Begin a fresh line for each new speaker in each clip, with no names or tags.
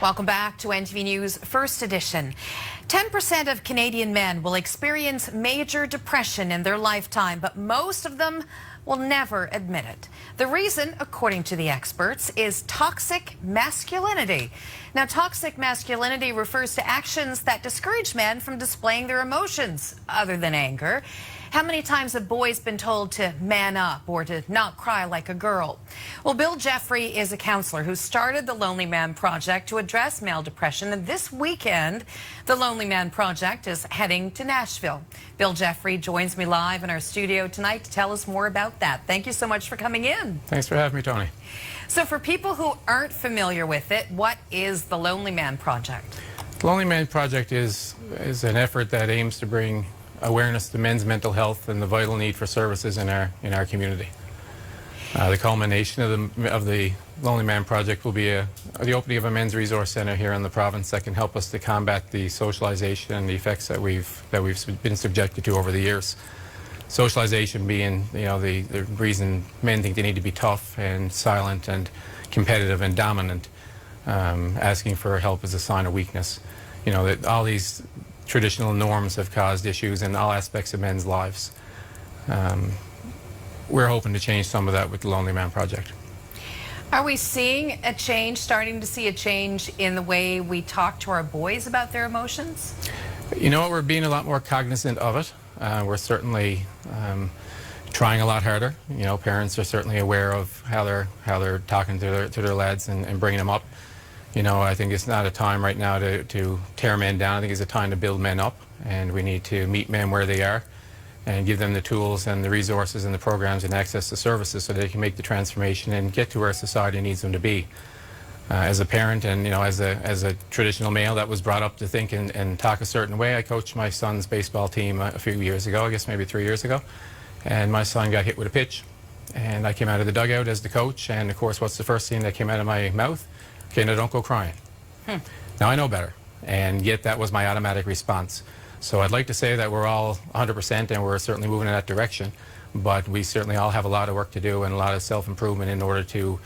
Welcome back to NTV News First Edition. 10% of Canadian men will experience major depression in their lifetime, but most of them will never admit it. The reason, according to the experts, is toxic masculinity. Now, toxic masculinity refers to actions that discourage men from displaying their emotions other than anger. How many times have boys been told to man up or to not cry like a girl? Well, Bill Jeffrey is a counselor who started the Lonely Man Project to address male depression. And this weekend, the Lonely Man Project is heading to Nashville. Bill Jeffrey joins me live in our studio tonight to tell us more about that. Thank you so much for coming in.
Thanks for having me, Tony.
So for people who aren't familiar with it, what is the Lonely Man Project?
The Lonely Man Project is an effort that aims to bring awareness to men's mental health and the vital need for services in our community. The culmination of the Lonely Man Project will be the opening of a men's resource centre here in the province that can help us to combat the socialization and the effects that we've been subjected to over the years. Socialization being, the reason men think they need to be tough and silent and competitive and dominant. Asking for help is a sign of weakness. That all these traditional norms have caused issues in all aspects of men's lives. We're hoping to change some of that with the Lonely Man Project.
Are we seeing a change, starting to see a change in the way we talk to our boys about their emotions?
We're being a lot more cognizant of it. We're certainly trying a lot harder. Parents are certainly aware of how they're talking to their lads and bringing them up. I think it's not a time right now to tear men down. I think it's a time to build men up, and we need to meet men where they are and give them the tools and the resources and the programs and access to services so they can make the transformation and get to where society needs them to be. As a parent and as a traditional male that was brought up to think and talk a certain way, I coached my son's baseball team a few years ago, I guess maybe 3 years ago, and my son got hit with a pitch. And I came out of the dugout as the coach, and of course what's the first thing that came out of my mouth? Okay, now don't go crying. Now I know better, and yet that was my automatic response. So I'd like to say that we're all 100% and we're certainly moving in that direction, but we certainly all have a lot of work to do and a lot of self-improvement in order to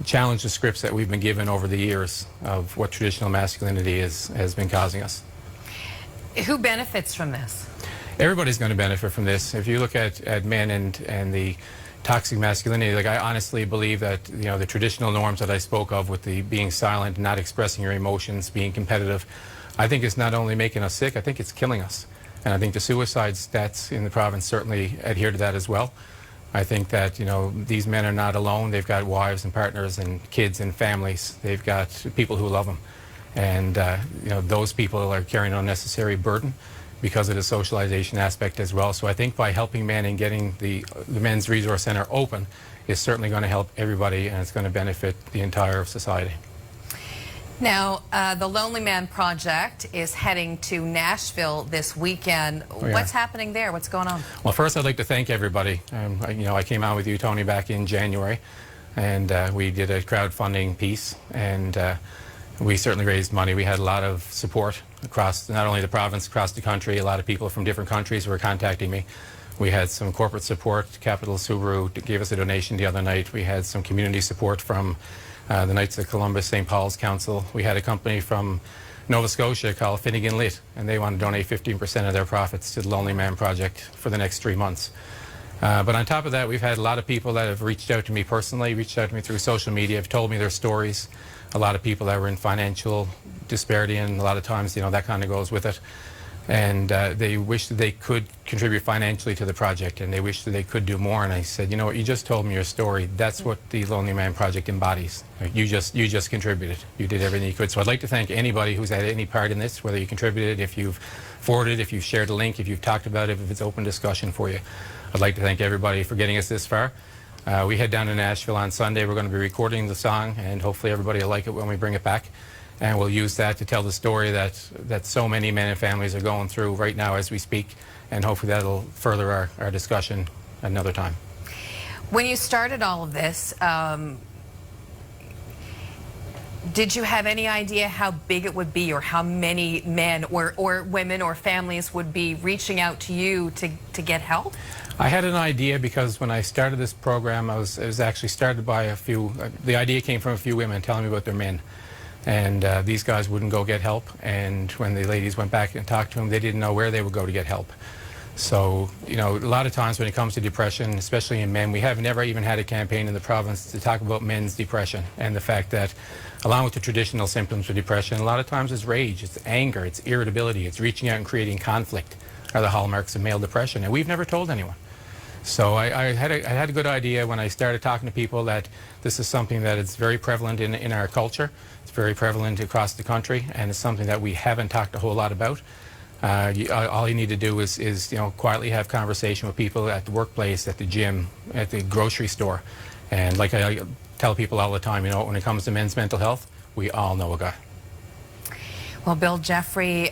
challenge the scripts that we've been given over the years of what traditional masculinity has been causing us.
Who benefits from this?
Everybody's going to benefit from this. If you look at men and the toxic masculinity, I honestly believe that the traditional norms that I spoke of with the being silent, not expressing your emotions, being competitive, I think it's not only making us sick, I think it's killing us. And I think the suicide stats in the province certainly adhere to that as well. I think that these men are not alone. They've got wives and partners and kids and families. They've got people who love them, and those people are carrying an unnecessary burden because of the socialization aspect as well. So I think by helping men and getting the Men's Resource Centre open is certainly going to help everybody, and it's going to benefit the entire society.
Now, the Lonely Man Project is heading to Nashville this weekend. What's happening there? What's going on?
Well, first I'd like to thank everybody. I came on with you, Tony, back in January, and we did a crowdfunding piece, and we certainly raised money. We had a lot of support across not only the province, across the country. A lot of people from different countries were contacting me. We had some corporate support. Capital Subaru gave us a donation the other night. We had some community support from the Knights of Columbus St. Paul's Council. We had a company from Nova Scotia called Finnegan Lit, and they want to donate 15% of their profits to the Lonely Man Project for the next 3 months. But on top of that, we've had a lot of people that have reached out to me personally, reached out to me through social media, have told me their stories. A lot of people that were in financial disparity, and a lot of times, that kind of goes with it. And they wish that they could contribute financially to the project, and they wish that they could do more. And I said, you know what, you just told me your story. That's what the Lonely Man Project embodies. You just contributed. You did everything you could. So I'd like to thank anybody who's had any part in this, whether you contributed, if you've forwarded, if you've shared a link, if you've talked about it, if it's open discussion for you. I'd like to thank everybody for getting us this far. We head down to Nashville on Sunday. We're going to be recording the song, and hopefully everybody will like it when we bring it back. And we'll use that to tell the story that so many men and families are going through right now as we speak. And hopefully that'll further our discussion another time.
When you started all of this, did you have any idea how big it would be, or how many men or women or families would be reaching out to you to get help?
I had an idea because when I started this program, it was actually started by a few, the idea came from a few women telling me about their men. And these guys wouldn't go get help, and when the ladies went back and talked to them, they didn't know where they would go to get help. So, you know, a lot of times when it comes to depression, especially in men, we have never even had a campaign in the province to talk about men's depression, and the fact that, along with the traditional symptoms of depression, a lot of times it's rage, it's anger, it's irritability, it's reaching out and creating conflict are the hallmarks of male depression, and we've never told anyone. So I had a good idea when I started talking to people that this is something that is very prevalent in our culture. It's very prevalent across the country, and it's something that we haven't talked a whole lot about. All you need to do is you know, quietly have conversation with people at the workplace, at the gym, at the grocery store. And like I tell people all the time, you know, when it comes to men's mental health, we all know a guy.
Well, Bill Jeffrey,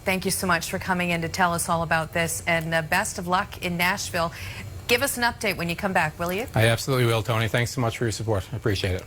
thank you so much for coming in to tell us all about this, and best of luck in Nashville. Give us an update when you come back, will you?
I absolutely will, Tony. Thanks so much for your support. I appreciate it.